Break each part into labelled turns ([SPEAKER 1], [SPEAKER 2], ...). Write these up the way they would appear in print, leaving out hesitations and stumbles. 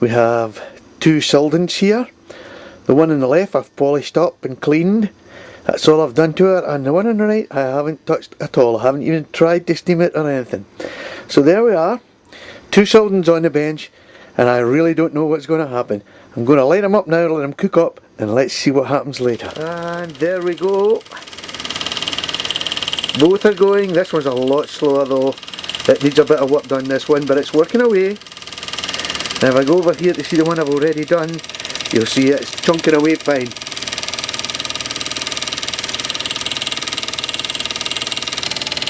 [SPEAKER 1] We have two Cyldons here. The one on the left I've polished up and cleaned. That's all I've done to it, and the one on the right I haven't touched at all. I haven't even tried to steam it or anything. So there we are, two Cyldons on the bench, and I really don't know what's going to happen. I'm going to light them up now, let them cook up, and let's see what happens later. And there we go. Both are going. This one's a lot slower though. It needs a bit of work done, this one, but it's working away. Now if I go over here to see the one I've already done, you'll see it's chunking away fine.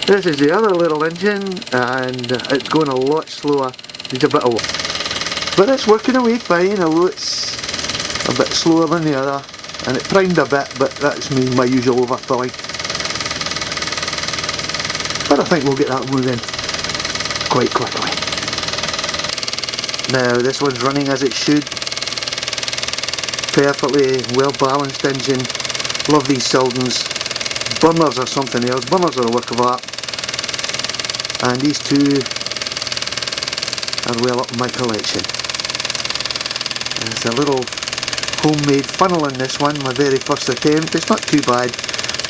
[SPEAKER 1] This is the other little engine, and it's going a lot slower. Needs a bit of work. But it's working away fine, although it's a bit slower than the other. And it primed a bit, but that's me, my usual overfilling. But I think we'll get that moving quite quickly. Now this one's running as it should. Perfectly well balanced engine. Love these Cyldons. Burners are something else. Burners are a work of art. And these two are well up in my collection. There's a little homemade funnel in this one, my very first attempt. It's not too bad,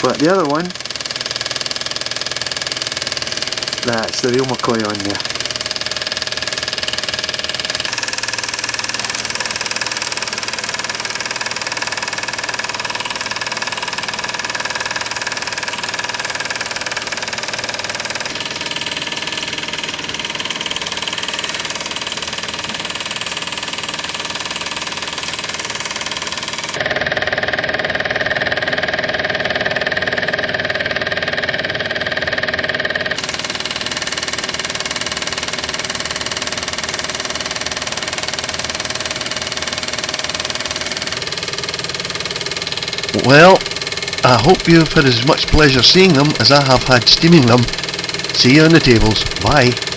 [SPEAKER 1] but the other one, that's the real McCoy on there.
[SPEAKER 2] Well, I hope you've had as much pleasure seeing them as I have had steaming them. See you on the tables. Bye.